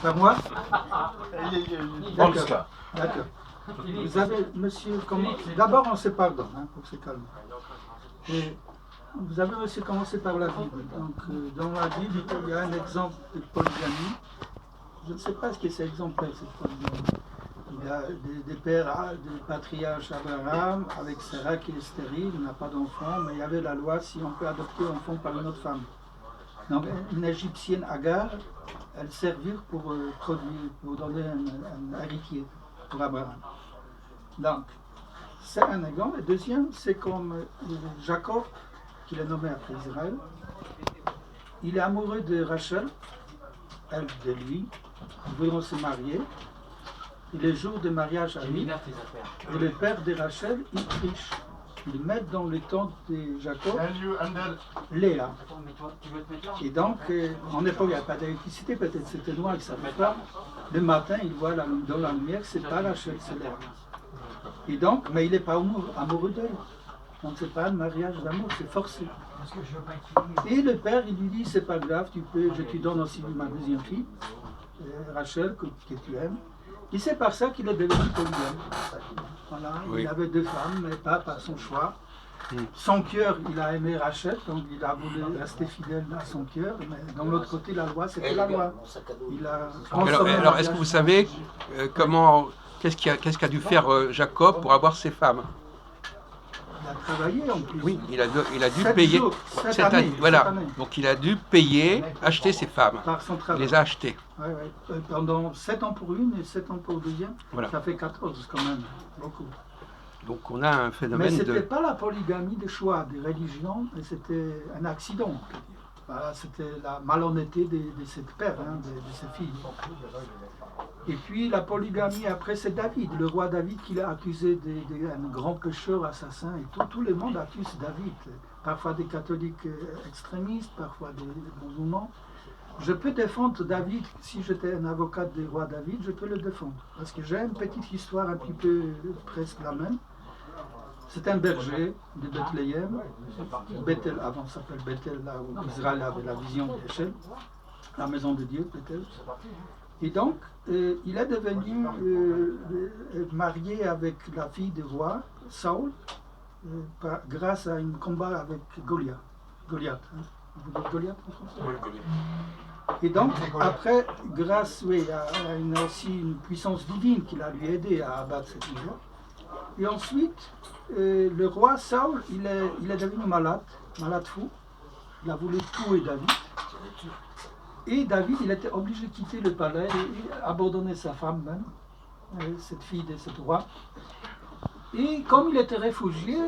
C'est à moi? D'accord. D'accord. Vous avez, monsieur, comment... D'abord, on se pardonne, pour se calmer. Et vous avez aussi commencé par la Bible. Donc, dans la Bible, il y a un exemple de polygamie. Je ne sais pas ce que c'est exemplaire, cette polygamie. Il y a des pères, des patriarches Abraham, avec Sarah qui est stérile, il n'a pas d'enfant, mais il y avait la loi si on peut adopter un enfant par une autre femme. Donc, une égyptienne Agar, elle servir pour produire, pour donner un héritier pour Abraham. Donc, c'est un exemple. Le deuxième, c'est comme Jacob, qu'il est nommé après Israël. Il est amoureux de Rachel, elle de lui. Ils voudront se marier. Et le jour de mariage arrive. Et le père de Rachel, il triche. Ils mettent dans le tente de Jacob Léa. Et donc, en époque, il n'y a pas d'électricité, peut-être c'était noir, il ne savait pas. Le matin, il voit dans la lumière, c'est pas Rachel, c'est Léa. Et donc, mais il n'est pas amoureux d'elle. Donc, c'est pas un mariage d'amour, c'est forcé. Et le père, il lui dit, c'est pas grave, je te donne aussi ma deuxième fille, Rachel, que tu aimes. Et c'est par ça qu'il est devenu polygame. Voilà, oui. Il avait deux femmes, mais pas par son choix. Son cœur, il a aimé Rachel, donc il a voulu rester fidèle à son cœur, mais dans l'autre côté, la loi, c'était la loi. Il a alors est-ce que vous savez qu'est-ce qu'a dû faire Jacob pour avoir ses femmes? Il a travaillé en plus. Oui, il a dû payer. Cette année. Donc il a dû payer, acheter ses femmes. Par son travail. Il les a achetées. Ouais. Pendant 7 ans pour une et 7 ans pour le deuxième. Voilà. Ça fait 14 quand même. Beaucoup. Donc on a un phénomène mais ce n'était pas la polygamie de choix, des religions, mais c'était un accident. Voilà, c'était la malhonnêteté de cette père, de ses filles. Et puis la polygamie, après, c'est David, le roi David, qui l'a accusé d'un grand pécheur, assassin, et tout le monde accuse David. Parfois des catholiques extrémistes, parfois des musulmans. Je peux défendre David, si j'étais un avocat du roi David, je peux le défendre. Parce que j'ai une petite histoire un petit peu presque la même. C'est un berger de Bethléem, Bethel, avant ça s'appelle Bethel, là où Israël avait la vision d'Échelle, la maison de Dieu, Bethel. Et donc, il est devenu marié avec la fille du roi, Saul, grâce à un combat avec Goliath. Goliath, Vous dites Goliath en français? Oui, Goliath. Et donc, après, grâce à aussi une puissance divine qui l'a lui aidé à abattre cette fille-là. Et ensuite, le roi Saul, il est devenu malade fou. Il a voulu tuer David. Et David, il était obligé de quitter le palais et abandonner sa femme même, cette fille de ce roi. Et comme il était réfugié,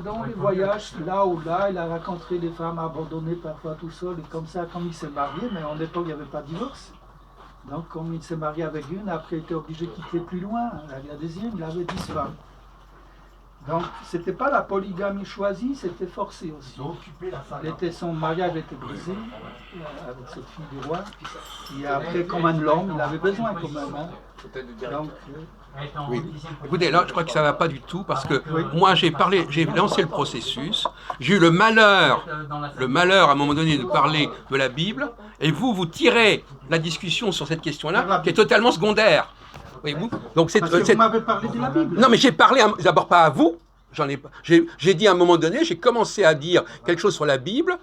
dans les voyages, là ou là, il a rencontré des femmes abandonnées parfois tout seul. Et comme ça, comme il s'est marié, mais en époque, il n'y avait pas de divorce. Donc, comme il s'est marié avec une, après, il était obligé de quitter plus loin. La deuxième, il avait 10 femmes. Donc, ce n'était pas la polygamie choisie, c'était forcé aussi. Son mariage était brisé avec cette fille du roi. Et après, comme un homme, il avait besoin quand même. Donc, oui. Écoutez, là, je crois que ça ne va pas du tout parce que moi, j'ai lancé le processus. J'ai eu le malheur à un moment donné de parler de la Bible, et vous tirez la discussion sur cette question-là, qui est totalement secondaire. Voyez-vous ? Donc parce que vous m'avez parlé de la Bible. Non, mais j'ai parlé d'abord pas à vous. J'ai dit à un moment donné, j'ai commencé à dire quelque chose sur la Bible,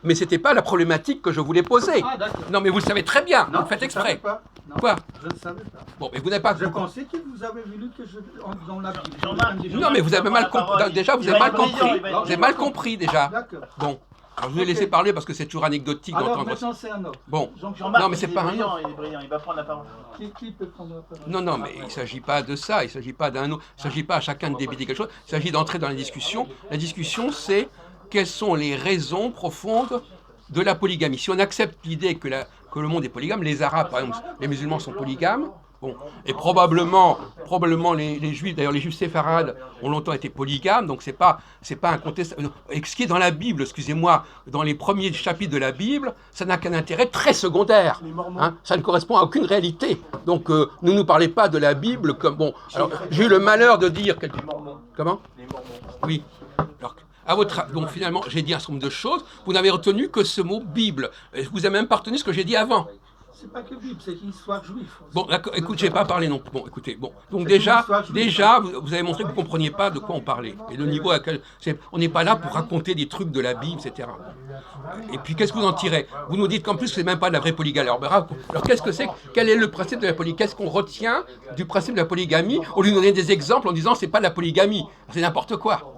mais c'était pas la problématique que je voulais poser. Ah, non, mais vous le savez très bien. Non, vous le faites exprès. Pas. Non, quoi? Je ne savais pas. Bon, mais vous n'avez pas. Je pensais que vous avez voulu que je dans la Bible. Non, mais vous avez mal compris. Déjà, vous avez mal compris. Vous avez mal compris déjà. D'accord. Bon. Alors, je vous ai laissé parler parce que c'est toujours anecdotique d'entendre. Alors maintenant c'est un autre. Bon. Non, mais c'est pas un autre. Il est brillant, il va prendre la parole. Qui peut prendre la parole? Non, mais il ne s'agit pas de ça. Il ne s'agit pas d'un autre. Il ne s'agit pas à chacun de débiter quelque chose. Il s'agit d'entrer dans la discussion. La discussion, c'est quelles sont les raisons profondes de la polygamie. Si on accepte l'idée que le monde est polygame, les Arabes, par exemple, les musulmans sont polygames. Bon. Et probablement les Juifs, d'ailleurs les Juifs séfarades ont longtemps été polygames, donc c'est pas un contest. Et ce qui est dans la Bible, excusez-moi, dans les premiers chapitres de la Bible, ça n'a qu'un intérêt très secondaire. Ça ne correspond à aucune réalité. Donc ne nous parlez pas de la Bible comme bon. Alors j'ai eu le malheur de dire quelque chose. Comment? Les Mormons. Oui. Alors, donc finalement, j'ai dit un certain nombre de choses. Vous n'avez retenu que ce mot Bible. Vous n'avez même pas retenu ce que j'ai dit avant. C'est pas que Bible, c'est une histoire juive. Bon, d'accord, écoute, je n'ai pas parlé non plus. Bon, écoutez, bon. Donc C'est déjà, une histoire juive. déjà vous avez montré que vous ne compreniez pas de quoi on parlait. Et le niveau à quel... On n'est pas là pour raconter des trucs de la Bible, etc. Et puis, qu'est-ce que vous en tirez? Vous nous dites qu'en plus, ce n'est même pas de la vraie polygamie. Alors qu'est-ce que c'est? Quel est le principe de la polygamie? Qu'est-ce qu'on retient du principe de la polygamie? Au lieu de donner des exemples en disant c'est pas de la polygamie. C'est n'importe quoi.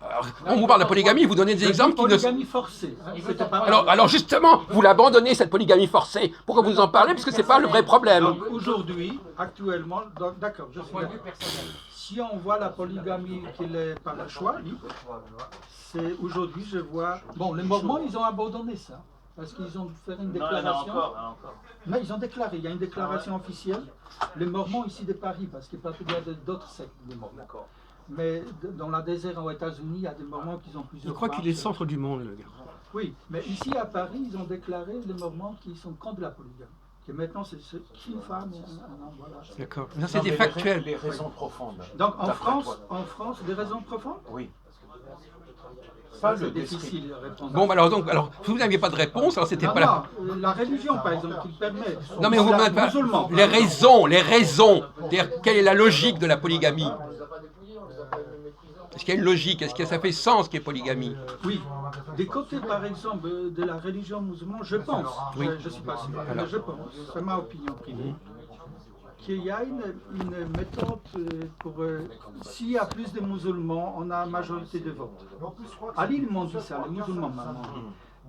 Alors, on vous parle de la polygamie, vous donnez des exemples qui ne... Polygamie forcée. Hein, c'était pas... Alors justement, vous l'abandonnez, cette polygamie forcée. Pourquoi vous en parlez? Parce que c'est pas le vrai problème. Donc aujourd'hui, actuellement, d'accord, je suis d'accord. Si on voit la polygamie qu'il est par le choix, libre, c'est aujourd'hui, je vois... Bon, les Mormons, ils ont abandonné ça. Parce qu'ils ont fait une déclaration. Mais ils ont déclaré, il y a une déclaration officielle. Les Mormons ici de Paris, parce qu'il y a d'autres sectes de Mormons. Mais dans la désert aux États-Unis, il y a des Mormons qui ont plusieurs. Je crois qu'il est le centre du monde, le gars. Oui, mais ici à Paris, ils ont déclaré, les Mormons, qui sont contre la polygamie. Que maintenant, c'est qu'une femme et un homme. Voilà. D'accord. Ça, c'est des factuels. Les raisons profondes. Donc en France, des raisons profondes? Oui. C'est difficile à répondre. Bon, alors vous n'aviez pas de réponse, alors c'était pas la... La religion, par exemple, qui permet. Non, mais vous m'avez pas... Les raisons. Quelle est la logique de la polygamie? Est-ce qu'il y a une logique? Est-ce que ça fait sens qu'il y ait polygamie? Oui. Des côtés, par exemple, de la religion musulmane, je pense, oui. Je ne suis pas sûr, mais je pense, c'est ma opinion privée, qu'il y a une méthode pour... s'il y a plus de musulmans, on a majorité de vote. À Lille, ils m'ont dit ça, les musulmans maintenant.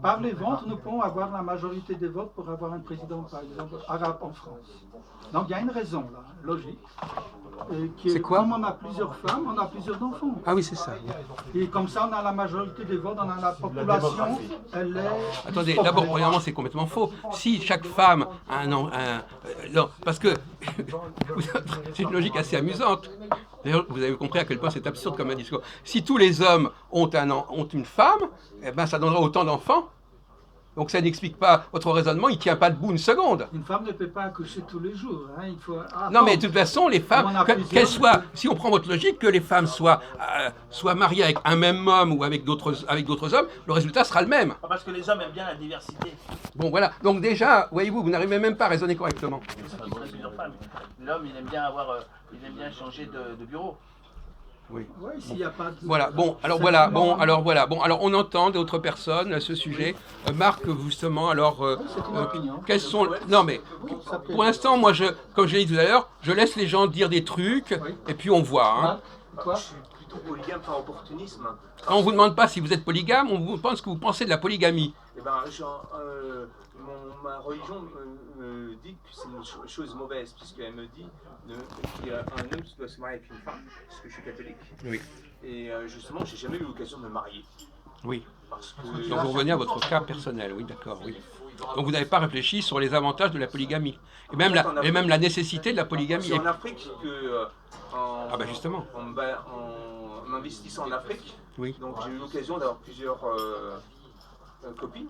Par les votes, nous pouvons avoir la majorité des votes pour avoir un président, par exemple, arabe en France. Donc il y a une raison, là, logique. C'est quoi? Comme on a plusieurs femmes, on a plusieurs enfants. Ah oui, c'est ça. Et comme ça, on a la majorité des votes, on a la population, elle est... Attendez, d'abord, premièrement, c'est complètement faux. Si chaque femme a non, parce que c'est une logique assez amusante. D'ailleurs, vous avez compris à quel point c'est absurde comme un discours. Si tous les hommes ont une femme, eh ben, ça donnera autant d'enfants. Donc ça n'explique pas votre raisonnement, il ne tient pas debout une seconde. Une femme ne peut pas accoucher tous les jours. Hein. Il faut... Non, mais de toute façon, les femmes, qu'elles soient, si on prend votre logique, que les femmes soient mariées avec un même homme ou avec d'autres hommes, le résultat sera le même. Parce que les hommes aiment bien la diversité. Bon, voilà. Donc déjà, voyez-vous, vous n'arrivez même pas à raisonner correctement. L'homme, il aime bien changer de bureau. Oui. Ouais, s'il y a pas de... Voilà, bon, alors voilà, on entend d'autres personnes à ce sujet. Marc, justement, alors, quels sont... Non, mais, pour l'instant, moi, comme je l'ai dit tout à l'heure, je laisse les gens dire des trucs, et puis on voit. Hein. Quoi? Je suis plutôt polygame par opportunisme. Quand on ne vous demande pas si vous êtes polygame, on vous demande ce que vous pensez de la polygamie. Eh ben, ma religion me dit que c'est une chose mauvaise, puisqu'elle me dit qu'il y a un homme qui doit se marier avec une femme, parce que je suis catholique. Oui. Et justement, j'ai jamais eu l'occasion de me marier. Oui. Parce que, Donc vous revenez à votre cas personnel, oui, d'accord, oui. Donc vous n'avez pas réfléchi sur les avantages de la polygamie, et même la nécessité de la polygamie. C'est en Afrique que, Ah ben justement. en investissant en Afrique, Oui. donc j'ai eu l'occasion d'avoir plusieurs copines.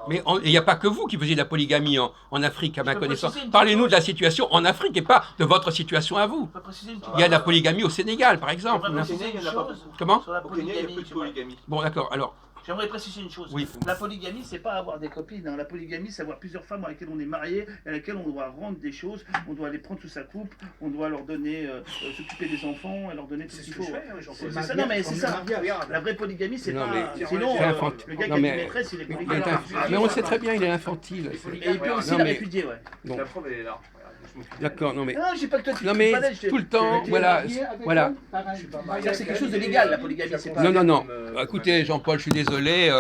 Mais il n'y a pas que vous qui faisiez de la polygamie en Afrique, à ma connaissance. préciser une Parlez-nous chose. de la situation en Afrique et pas de votre situation à vous. Je peux préciser une petite Il y a de la polygamie au Sénégal, par exemple. J'aimerais préciser une chose Comment? sur la Au Kenya, il y a polygamie. peu de polygamie. Bon, d'accord, alors. J'aimerais préciser une chose. Oui. La polygamie, c'est pas avoir des copines. Hein. La polygamie, c'est avoir plusieurs femmes avec lesquelles on est marié, et avec lesquelles on doit rendre des choses, on doit les prendre sous sa coupe, on doit leur donner, s'occuper des enfants, et leur donner tout ce qu'il faut. C'est ça, non mais c'est ça. La vraie polygamie, c'est Non, pas. mais Sinon, c'est infantile. le gars qui Non, a une mais- maîtresse, il est Mais polygame. on le sait très bien, il est infantile. Et il peut aussi Non, la mais- répudier, ouais. Bon. La preuve, elle est là. Regarde, je m'occupe. D'accord, non mais. Non, j'ai pas que toi, tu Non te mais balèches, tout le temps, voilà. C'est-à-dire que c'est quelque chose de légal, la polygamie, c'est pas. Non. Écoutez, Jean-Paul, je suis désolé.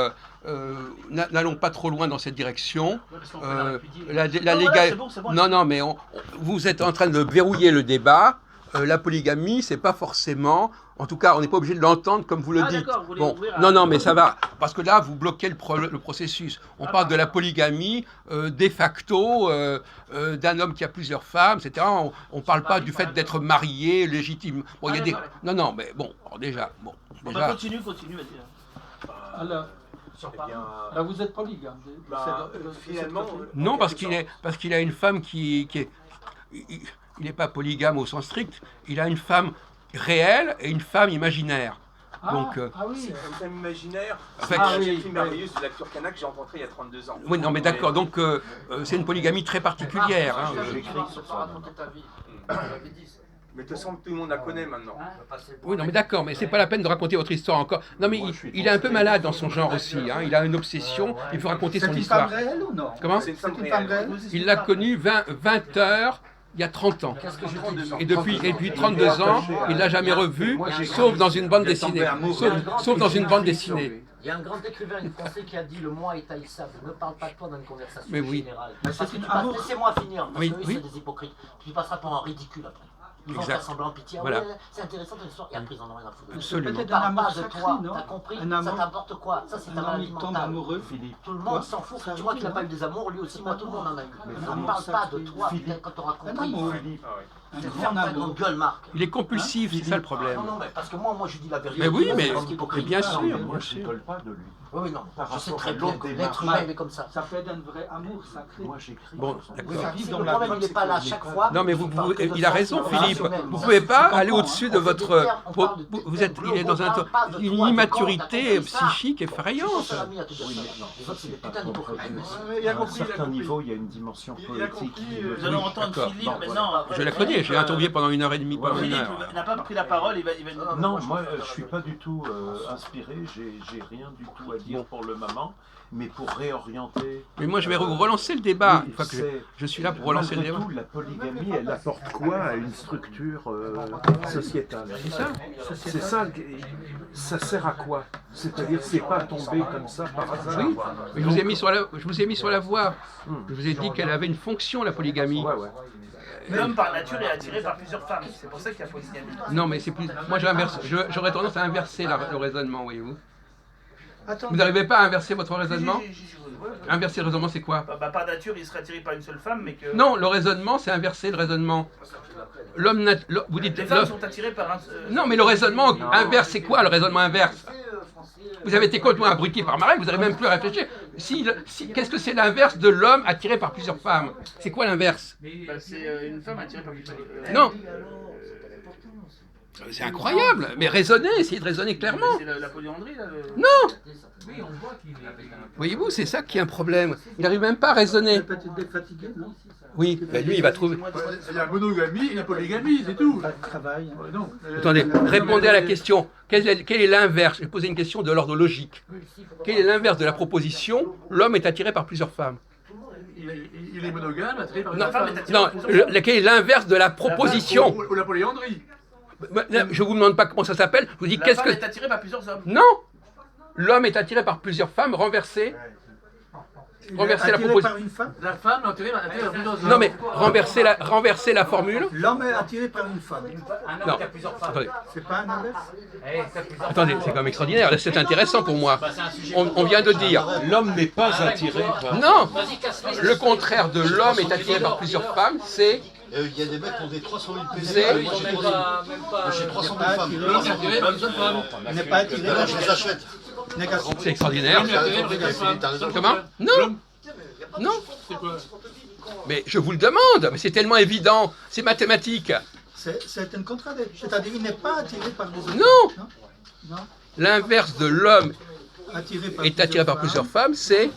N'allons pas trop loin dans cette direction. La Non, voilà, légal- c'est bon, c'est bon. Non, mais vous êtes en train de verrouiller le débat. La polygamie, c'est pas forcément, en tout cas, on n'est pas obligé de l'entendre comme vous le dites. D'accord, vous voulez Bon, ouvrir à- non, mais ça va, parce que là, vous bloquez le processus. On parle de la polygamie de facto, d'un homme qui a plusieurs femmes, etc. On parle pas du fait d'être marié légitime. Bon, il y a des... Non, mais bon, alors déjà, bon, On déjà. va continue, vas-y. Alors, Eh bien, là, vous êtes polygame. finalement, Non, parce qu'il a une femme qui est... Il n'est pas polygame au sens strict, il a une femme réelle et une femme imaginaire. Donc, oui. C'est un film imaginaire. fait- C'est un film merveilleux de l'acteur Cana que j'ai rencontré il y a 32 ans. oui, non, mais d'accord. Donc, c'est une polygamie très particulière. Hein. Mais de toute façon, tout le monde la connaît maintenant. Oui, non, mais d'accord, mais c'est pas la peine de raconter votre histoire encore. Non, mais il est un peu malade dans son genre aussi. Hein. Il a une obsession. Il faut raconter C'est son une histoire. femme réelle ou non? Comment? C'est une femme C'est une femme réelle. réelle? Il l'a connue 20 heures il y a 30 ans. Qu'est-ce que je 32 ans. Et depuis 32 ans, il l'a jamais revu, sauf dans une bande dessinée. Sauf dans une bande dessinée. Il y a un grand écrivain français qui a dit le moi est haïssable. Ne parle pas de toi dans une conversation Mais oui. générale. Mais Parce c'est que une tu passes- amour. Laissez-moi finir, parce Oui, que eux, oui. c'est des hypocrites. Tu passeras pour un ridicule après. Ils vont Exact. faire semblant pitié. Ah Voilà. ouais, c'est intéressant ton histoire. Et après, ils en ont rien à foutre. Absolument. Peut-être Ne un parle amour pas de sacré, toi. non? T'as compris? Un Ça amour. t'importe quoi? Ça, c'est ta Un homme, maladie il tombe mentale. amoureux. Tout le Quoi? monde s'en fout. Ça Tu vois qu'il n'a arrive, pas eu des amours, lui aussi, moi, tout le monde en a eu. Un Ne amour parle pas de sacré. toi quand tu auras Un compris. amour. Ah Un C'est grand faire ta amour. grande gueule, Marc. Il est compulsif, c'est ça le problème. Non, mais parce que moi, je dis la vérité. Mais oui, mais C'est hypocrite. bien sûr, mais bien Moi, je sûr. rigole pas de lui. Oui, non. Par Je sais rapport très à bien l'autre que démarche. l'être humain, il est comme ça. Ça peut être un vrai amour sacré. Moi, j'écris. Bon, sur son d'accord. livre. Ça arrive Si dans le la problème, preuve, il n'est pas là c'est chaque que- fois. Non, mais il a raison, Philippe. Vous Vous pouvez pas comprends, aller hein. au-dessus de votre. Vous êtes, il est dans une immaturité psychique effrayante. Oui, mais non, ça, c'est pas compris. À un certain niveau, il y a une dimension poétique. Nous allons entendre d'accord. Philippe Bon, maintenant. Je la connais, j'ai interviewé pendant 1h30, pendant une Philippe heure. n'a pas pris la parole, il va nous... Non, moi je suis pas du tout inspiré, j'ai rien du tout à dire pour le moment, mais pour réorienter. Mais moi, je vais relancer le débat. Oui, Une fois que c'est- je suis là pour relancer le malgré débat. tout, la polygamie, elle apporte quoi à une structure sociétale? C'est ça. C'est ça, ça sert à quoi? C'est-à-dire, c'est pas tombé comme ça par hasard. Oui, mais je vous ai mis sur la voie. Je vous ai dit qu'elle avait une fonction, la polygamie. Ouais, ouais. L'homme par nature est attiré par plusieurs femmes, c'est pour ça qu'il y a polygamie. Non, mais c'est plus. Moi, j'aurais tendance à inverser le raisonnement, voyez-vous. Attends, Vous n'arrivez pas à inverser votre raisonnement? Ouais. Inverser le raisonnement, c'est quoi? Par nature, il serait attiré par une seule femme, mais que... Non, le raisonnement, c'est inverser le raisonnement. Vous dites. Les femmes sont attirées par un... Non, mais le raisonnement inverse, c'est quoi le raisonnement inverse? Vous avez été complètement abruti par Marek, vous n'avez même plus à réfléchir. Qu'est-ce que c'est l'inverse de l'homme attiré par plusieurs femmes? C'est quoi l'inverse? c'est une femme attirée par plusieurs femmes. Non. C'est incroyable. Mais raisonnez, essayez de raisonner clairement. C'est la polyandrie, là. Non. Voyez-vous, c'est ça qui est un problème. Il n'arrive même pas à raisonner. peut-être fatigué, non? Oui, ben lui, il va trouver. Il y a monogamie et la polygamie, c'est tout. Pas de travail. hein. Non. Attendez, répondez à la question. Quel est l'inverse? Je vais poser une question de l'ordre logique. Quel est l'inverse de la proposition? L'homme est attiré par plusieurs femmes. Il est monogame, attiré par une Non, femme. non, quel est l'inverse de la proposition? Ou la polyandrie. Je vous demande pas comment ça s'appelle. Je vous dis La qu'est-ce femme que. est attirée par plusieurs hommes. Non. L'homme est attiré par plusieurs femmes, renversé. Renverser la Attiré proposition. par une femme? La femme est attirée par plusieurs hommes. Non mais renverser la formule. L'homme est attiré par une femme. Non. Attendez, C'est pas un inverse? attendez, c'est quand même extraordinaire. C'est intéressant pour moi. On vient de dire. L'homme n'est pas attiré par... Non. Le contraire de l'homme est attiré par plusieurs femmes, c'est. Il y a des mecs qui ont des 300 000 C'est- PC. Moi j'ai 300 000 femmes. L'homme est attiré par une seule femme. Il n'est pas attiré Alors par je les achète. négatif. C'est extraordinaire. T'as raison, t'as raison. Comment? Non. Non. C'est quoi? Mais je vous le demande. Mais c'est tellement évident. C'est mathématique. C'est une contradiction. C'est-à-dire qu'il n'est pas attiré par des hommes. Non. Non. L'inverse de l'homme Attiré par est attiré par plusieurs femmes, c'est.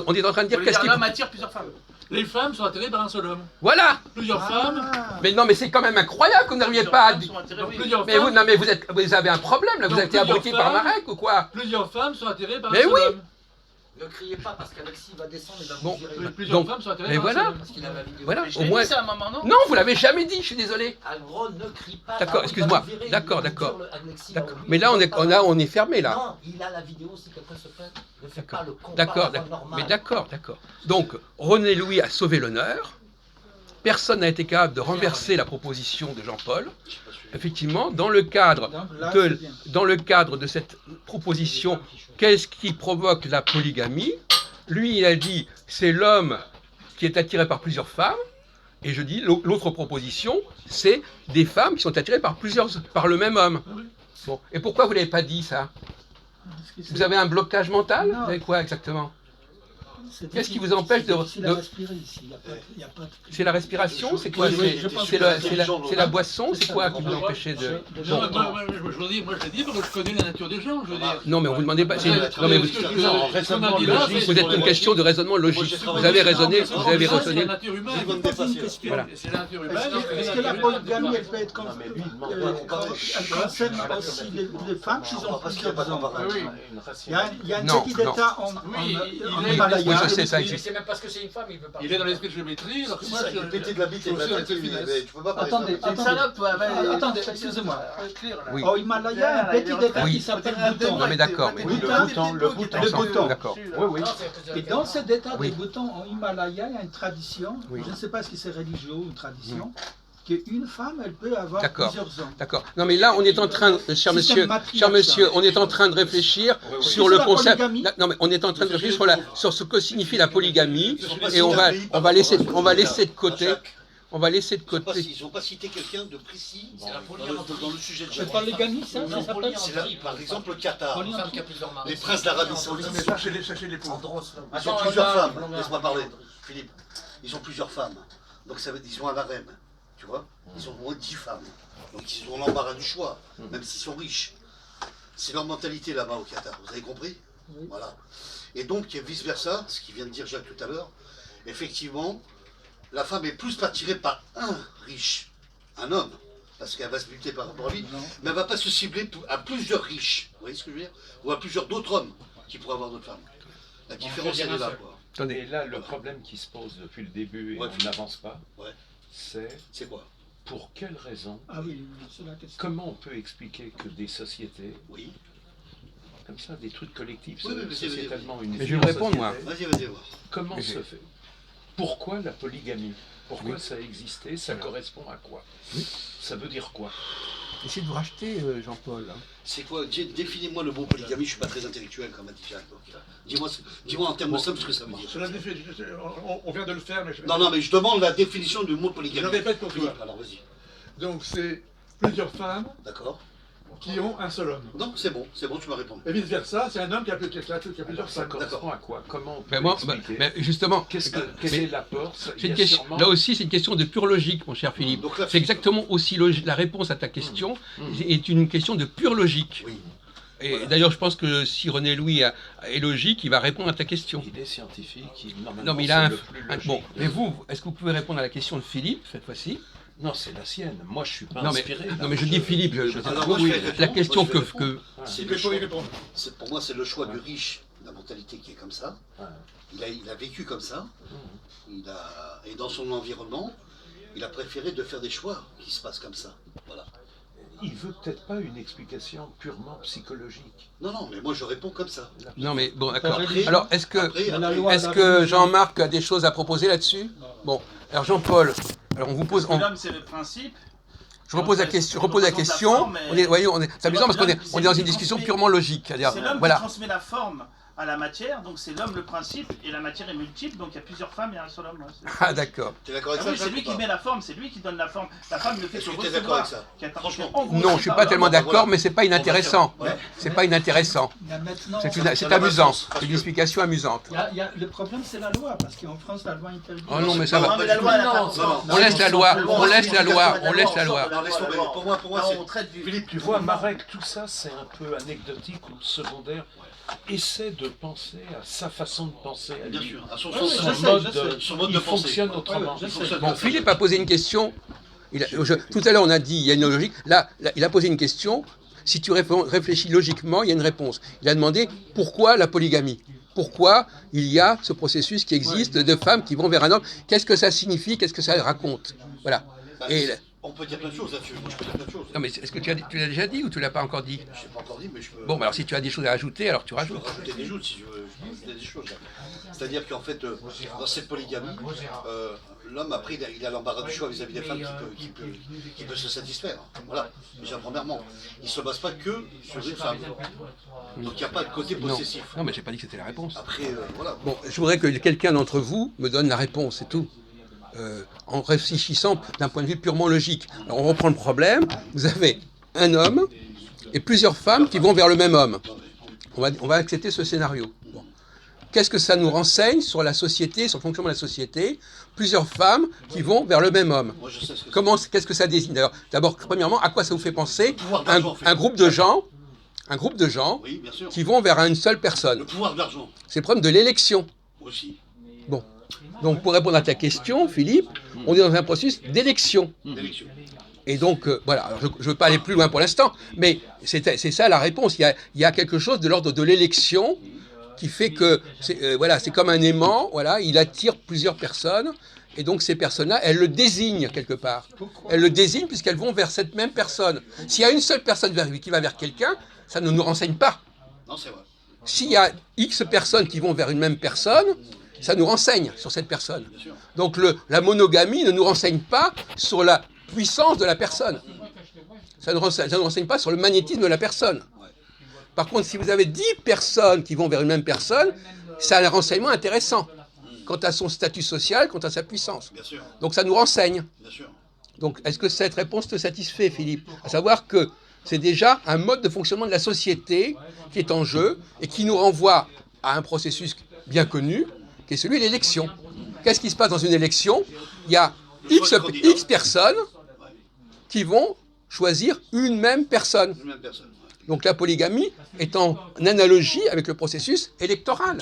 On est en train de dire qu'est-ce qui. L'homme attire plusieurs femmes. Les femmes sont attirées par un seul homme. Voilà. Plusieurs femmes. Ah, Mais non, mais c'est quand même incroyable que vous n'arriviez pas à. Femmes sont attirées, Donc oui. plusieurs Mais vous, femmes. non, mais vous avez un problème là. Vous Donc, avez été abruti plusieurs par femmes. Marek ou quoi? Plusieurs femmes sont attirées par un Mais seul oui. homme. Ne criez pas parce qu'Alexis va descendre et va Bon. vous virer. Plusieurs Donc, femmes sont attirées mais par un voilà. seul homme. Parce qu'il a la vidéo. Voilà. Mais je Au t'ai moins. dit ça à un moment, non? Non, vous l'avez jamais dit. Je suis désolé. En gros, ne crie pas. D'accord, là, excuse-moi. il va vous virer, D'accord, il va vous d'accord. dire, Alexis, D'accord. oui, Mais là, ne faites pas on est fermé là. Non, il a la vidéo si quelqu'un se plaint. Ne faites pas le con. D'accord, pas la d'accord. normale. Mais d'accord, d'accord. Donc, René Louis a sauvé l'honneur. Personne n'a été capable de renverser la proposition de Jean-Paul. Effectivement, dans le cadre donc là, c'est bien. de cette proposition, qu'est-ce qui provoque la polygamie? Lui, il a dit, c'est l'homme qui est attiré par plusieurs femmes. Et je dis, l'autre proposition, c'est des femmes qui sont attirées par le même homme. Bon. Et pourquoi vous ne l'avez pas dit, ça? Parce que c'est- Vous avez un blocage mental? Non. Vous avez quoi exactement? Qu'est-ce qui vous empêche de... C'est la respirer ici. Il y a pas de... C'est la respiration, c'est quoi? C'est la boisson, c'est quoi qui vous empêchez de... Non, je veux dire, moi je l'ai dit parce que je connais la nature des gens, je veux dire. Non, mais on vous demandait pas... Non, mais vous êtes une question de raisonnement logique. Vous avez raisonné, vous avez C'est raisonné... la nature humaine. Voilà. C'est la nature humaine. Est-ce que la polygamie, elle peut être comme... Elle concerne aussi les femmes qui ont plusieurs hommes? Il y a un petit état en Himalaya. Oui, je sais, ça Mais existe. c'est même parce que c'est une femme, il veut pas. Il est dans l'esprit de géométrie, alors que moi Il est pété de la bite et de la tête, mais tu peux pas parler Attendez, de ça. attendez, excusez-moi. Oui. Au Himalaya, il y a un petit état Oui. qui s'appelle Bhoutan. Non, mais d'accord, mais... Oui, le bouton. D'accord. Oui, oui. Et dans cet état Oui. de Bhoutan, en Himalaya, il y a une tradition, Oui. je ne sais pas si c'est religieux ou une tradition, qu'une femme, elle peut avoir D'accord. plusieurs hommes. D'accord. Non, mais là, on est en train, cher monsieur, on est en train de réfléchir sur le la concept. polygamie. Non, mais on est en train de réfléchir sur ce que signifie la polygamie, et on va laisser de côté. On va laisser de côté. Ils n'ont pas cité quelqu'un de précis polyandrie. dans le sujet de C'est Jacques. polygamie, ça Non, s'appelle C'est là, par exemple, le Qatar. Une femme qui a plusieurs maris. Les princes d'Arabie Saoudite, cherchez les pauvres. ils ont plusieurs femmes. Laisse-moi parler, Philippe. Ils ont plusieurs femmes. Donc ça veut dire qu'ils ont un harem. Tu vois? Ils ont au moins 10 femmes. Donc ils ont l'embarras du choix, même s'ils sont riches. C'est leur mentalité là-bas au Qatar. Vous avez compris? Oui. Voilà. Et donc, vice-versa, ce qu'il vient de dire Jacques tout à l'heure, effectivement, la femme est plus attirée par un riche, un homme, parce qu'elle va se buter par rapport à lui, mais elle ne va pas se cibler à plusieurs riches, vous voyez ce que je veux dire? Ou à plusieurs d'autres hommes qui pourraient avoir d'autres femmes. La différence, elle est là, quoi. Et là, le problème qui se pose depuis le début, et Ouais. on n'avance pas, Ouais. c'est quoi? Pour quelle raison, Ah oui, c'est la question. comment on peut expliquer que des sociétés, Oui. comme ça, des trucs collectifs, Oui, oui, vas-y, sociétalement Mais je unifiés, vais vous répondre, moi. Vas-y, vas-y, voir. comment se fait? Pourquoi la polygamie? Pourquoi ça a existé? Ça correspond à quoi? Ça veut dire quoi? Essayez de vous racheter, Jean-Paul. C'est quoi? Définis-moi le mot polygamie, je ne suis pas très intellectuel, comme a dit Jacques. Dis-moi en termes simples ce que ça veut dire. On vient de le faire, mais je... Non, mais je demande la définition du mot polygamie. Je le répète pour toi. Philippe, alors vas-y. Donc c'est plusieurs femmes D'accord. qui ont un seul homme. Non, c'est bon, tu m'as répondu. Et vice versa, c'est un homme qui a plusieurs Ça femmes. correspond à quoi? Comment on peut Mais moi, expliquer? mais justement, Quel mais- est l'apport? c'est une question, là aussi, c'est une question de pure logique, mon cher Philippe. Donc là, C'est exactement aussi logique. La réponse à ta question est une question de pure logique. Oui. Et d'ailleurs, je pense que si René Louis est logique, il va répondre à ta question. Il est scientifique, Non, mais il a le plus logique. bon. Mais vous, est-ce que vous pouvez répondre à la question de Philippe cette fois-ci? Non, c'est la sienne. Moi, je suis pas Non, mais, inspiré. non, mais je dis Philippe. Alors, moi, je vais répondre. La question Moi, je vais que C'est Il le faut choix. y répondre. Pour moi, c'est le choix du riche, la mentalité qui est comme ça. Ouais. Il a vécu comme ça. Et dans son environnement, il a préféré de faire des choix qui se passent comme ça. Voilà. Il veut peut-être pas une explication purement psychologique. Non, mais moi je réponds comme ça. non, mais bon, d'accord. Après- Alors, est-ce que Après, est-ce que Jean-Marc a des choses à proposer là-dessus? Bon, alors Jean-Paul, alors on vous pose, L'homme, c'est le principe. je repose la question. C'est amusant parce qu'on est dans une discussion purement logique. C'est-à-dire, C'est l'homme qui voilà. transmet la forme à la matière, donc c'est l'homme le principe, et la matière est multiple, donc il y a plusieurs femmes et un seul homme. Ouais, Ah d'accord. T'es d'accord avec Ah ça oui, c'est Jacques, lui ou qui pas met la forme, c'est lui qui donne la forme. La femme ne fait Est-ce que que t'es d'accord avec recevoir. ça Qui appartient Franchement. engrosser Non, je suis par pas l'homme. tellement voilà. d'accord, mais c'est pas inintéressant. Ouais. C'est pas inintéressant. Il y a maintenant... C'est amusant. C'est une explication amusante. Le problème, c'est la loi, parce qu'en France, la loi interdit... Oh non, mais ça va. Non, mais la loi, elle a pas de Non, non. On laisse la loi. On laisse la loi. On laisse la loi. Non, laisse tomber. Pour moi, Non, c'est... on traite du... Philippe, Tu vois, Marek, tout ça, c'est un peu anecdotique ou secondaire. Essaie de penser à sa façon de penser à bien lui. sûr, à son Ouais, sens, je sais. son mode Il de pensée. fonctionne autrement. je sais. fonctionne Bon, comme ça. Philippe a posé une question. Tout à l'heure, on a dit il y a une logique. Là, il a posé une question. Si tu réfléchis logiquement, il y a une réponse. Il a demandé pourquoi la polygamie? Pourquoi il y a ce processus qui existe de femmes qui vont vers un homme? Qu'est-ce que ça signifie? Qu'est-ce que ça raconte? Voilà. Bah, Et on peut dire plein de choses là-dessus. Moi, je peux dire plein de choses. non, mais est-ce que tu l'as déjà dit ou tu l'as pas encore dit? Je n'ai pas encore dit, mais je peux... Bon, bah alors si tu as des choses à ajouter, alors tu Je peux rajoutes. rajouter des choses si je veux. Je peux rajouter des choses. C'est-à-dire qu'en fait, dans cette polygamie, l'homme, après, il a l'embarras du choix vis-à-vis des femmes qui peut se satisfaire. Voilà, déjà premièrement. Il ne se base pas que sur une femme. Donc il n'y a pas de côté Non, possessif. non, mais j'ai pas dit que c'était la réponse. Après, voilà. Bon, je voudrais que quelqu'un d'entre vous me donne la réponse, c'est tout. En réfléchissant d'un point de vue purement logique. Alors on reprend le problème. Vous avez un homme et plusieurs femmes qui vont vers le même homme. On va accepter ce scénario. Bon. qu'est-ce que ça nous renseigne sur la société, sur le fonctionnement de la société? Plusieurs femmes qui vont vers le même homme. Moi, je sais ce que Qu'est-ce que ça désigne d'ailleurs? D'abord, premièrement, à quoi ça vous fait penser? pouvoir d'argent, Un groupe de gens, oui, bien sûr. qui vont vers une seule personne. Le pouvoir d'argent C'est le problème de l'élection. aussi. Bon. Donc, pour répondre à ta question, Philippe, on est dans un processus d'élection. L'élection. Et donc, voilà, alors, je ne veux pas aller plus loin pour l'instant, mais c'est ça la réponse. Il y a quelque chose de l'ordre de l'élection qui fait que, voilà, c'est comme un aimant, voilà, il attire plusieurs personnes, et donc ces personnes-là, elles le désignent quelque part. Elles le désignent puisqu'elles vont vers cette même personne. S'il y a une seule personne qui va vers quelqu'un, ça ne nous renseigne pas. Non, c'est vrai. S'il y a X personnes qui vont vers une même personne, ça nous renseigne sur cette personne. Bien sûr. Donc la monogamie ne nous renseigne pas sur la puissance de la personne. Ça ne nous renseigne pas sur le magnétisme de la personne. Par contre, si vous avez 10 personnes qui vont vers une même personne, c'est un renseignement intéressant quant à son statut social, quant à sa puissance. Bien sûr. Donc ça nous renseigne. Bien sûr. Donc est-ce que cette réponse te satisfait, Philippe? À savoir que c'est déjà un mode de fonctionnement de la société qui est en jeu et qui nous renvoie à un processus bien connu, qui est celui de l'élection. Qu'est-ce qui se passe dans une élection? Il y a X personnes qui vont choisir une même personne. Une même personne. Donc la polygamie est en analogie avec le processus électoral.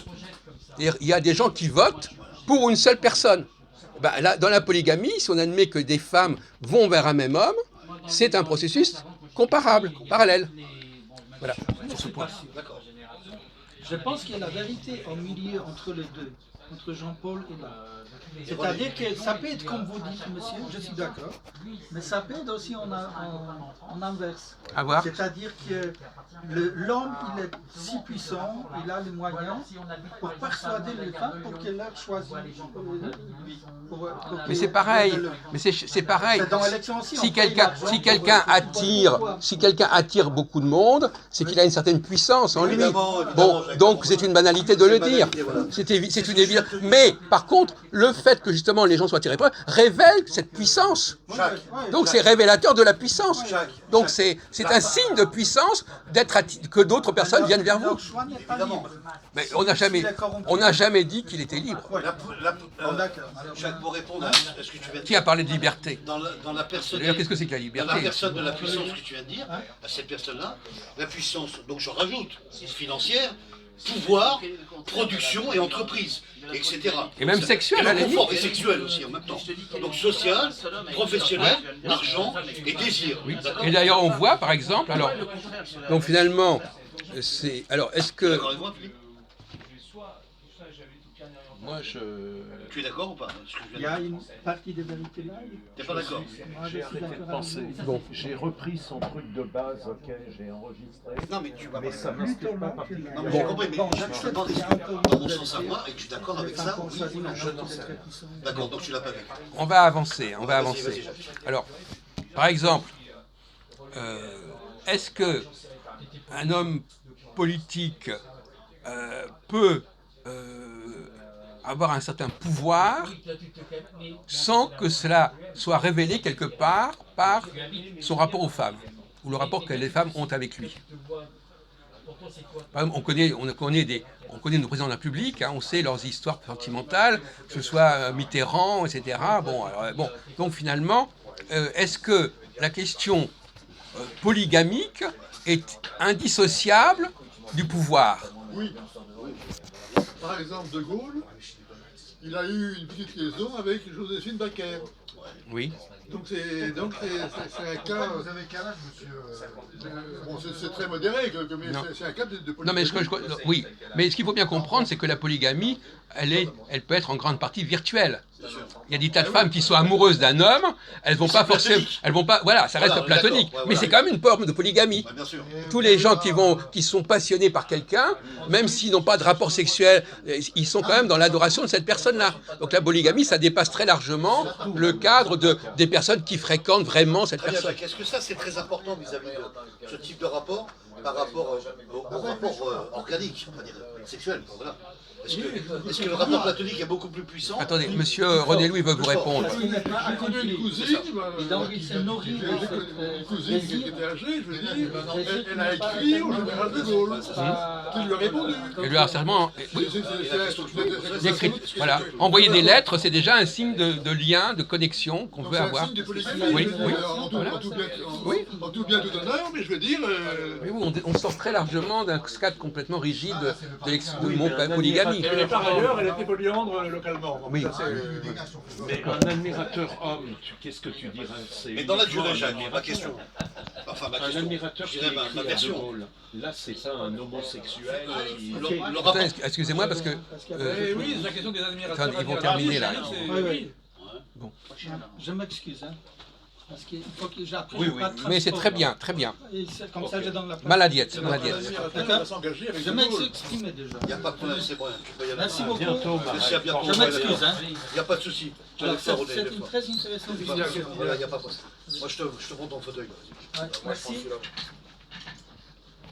C'est-à-dire, il y a des gens qui votent pour une seule personne. Ben, là, dans la polygamie, si on admet que des femmes vont vers un même homme, c'est un processus comparable, parallèle. Voilà, sur ce point. D'accord. Je pense qu'il y a la vérité au milieu entre les deux, entre Jean-Paul et là. C'est-à-dire que ça peut être comme vous dites, monsieur, je suis d'accord, mais ça peut être aussi en inverse. À voir. C'est-à-dire que l'homme, il est si puissant, il a les moyens pour persuader les femmes pour qu'elles leur choisissent. Mais c'est pareil. Mais c'est pareil. C'est dans l'élection aussi. Si quelqu'un attire beaucoup de monde, c'est qu'il a une certaine puissance en lui. Évidemment, Bon, Jacques, donc c'est une banalité de le dire. voilà. C'est une évidence. Mais par contre, le fait que justement les gens soient attirés par eux révèle cette puissance. Donc c'est révélateur de la puissance. Donc c'est un signe de puissance que d'autres personnes viennent vers vous. Leur choix n'est pas libre. Mais on n'a jamais dit qu'il était libre. Jacques, pour répondre à ce que tu viens de Qui a parlé de liberté? dans la personne. D'ailleurs, qu'est-ce que c'est que la Dans liberté? la personne de la puissance que tu viens de dire, à cette personne-là, la puissance, donc je rajoute, financière, pouvoir, production et entreprise, etc. Et même sexuelle, à la limite. Confort et sexuel aussi en même temps. Donc social, professionnel, argent et désir. Oui. D'accord. Et d'ailleurs, on voit, par exemple, alors, donc finalement, alors, est-ce que... D'accord avec moi, Philippe? Moi, Tu es d'accord ou pas? Il y a une partie de vérité là. T'es pas d'accord? j'ai arrêté de penser. Bon. J'ai repris son truc de base, ok, j'ai enregistré. Non, mais tu vas Mais pas. ça m'inspire pas particulièrement. Non, mais j'ai compris, mais je te demande, est-ce que dans mon sens à moi, et que tu es d'accord avec ça, oui ou non? Je n'en sais rien. D'accord, donc tu l'as pas vu. On va avancer, on va Vas-y, avancer. vas-y, Jacques. Alors, par exemple, est-ce que un homme politique peut avoir un certain pouvoir sans que cela soit révélé quelque part par son rapport aux femmes ou le rapport que les femmes ont avec lui? Par exemple, on connaît nos présidents de la République, hein, on sait leurs histoires sentimentales, que ce soit Mitterrand, etc. Bon, donc finalement, est-ce que la question polygamique est indissociable du pouvoir? Oui. Par exemple, De Gaulle, il a eu une petite liaison avec Joséphine Baker. Oui. Donc c'est un cas. Vous avez quel âge, monsieur? Bon, c'est très modéré, mais c'est un cas de polygamie. Non, mais oui. Mais ce qu'il faut bien comprendre, c'est que la polygamie, elle peut être en grande partie virtuelle. Il y a des tas de femmes qui sont amoureuses d'un homme, elles vont pas forcément, voilà, ça reste platonique, mais c'est quand même une forme de polygamie. Bien sûr. Tous les gens qui sont passionnés par quelqu'un, même s'ils n'ont pas de rapport sexuel, ils sont quand même dans l'adoration de cette personne-là. Donc la polygamie, ça dépasse très largement le cadre des personnes qui fréquentent vraiment cette Très bien, personne. Jacques. Est-ce que ça, c'est très important vis-à-vis de ce type de rapport par rapport au rapport organique, on va dire, sexuel, voilà. Est-ce que le rapport platonique est beaucoup plus puissant? Attendez, monsieur René Louis veut vous répondre. J'ai connu une cousine, une cousine qui était âgée, je veux dire, elle a écrit au général de Gaulle, qui lui a répondu. Et le harcèlement, oui, D'écrit. voilà, envoyer des lettres, c'est déjà un signe de lien, de connexion qu'on veut avoir. C'est un signe de polygamie, Oui, oui. En tout bien, tout honneur, mais je veux dire... Mais oui, on sort très largement d'un cadre complètement rigide de mot polygamie. Et par ailleurs, elle était polyandre localement. Oui. Mais un admirateur homme, qu'est-ce que tu dirais? Mais dans la durée, Jacques, ma question. Enfin, ma Un question. admirateur Je qui dirais écrit ma à De version. Gaulle. Là, c'est pas un homosexuel qui... Le rapport. Attends, excusez-moi parce que... Oui, c'est la question des admirateurs. Attends, ils vont terminer là. Oui. Bon. Je m'excuse, hein, parce qu'il faut que j'apprenne. Oui, oui, mais c'est très bien, très bien. Et comme ça, je donne la place. Maladiette, maladiette. D'accord. Je m'exprime déjà. Il n'y a pas de problème, c'est bon. Tu peux y aller. Merci beaucoup. Merci, à bientôt. Je m'excuse. Hein. Il n'y a pas de souci. Tu vas le faire, René, des C'est une fois. très intéressante discussion. Voilà, il n'y a pas de problème. Moi, je te prends ton fauteuil. Ouais, merci.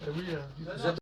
Oui, Vous êtes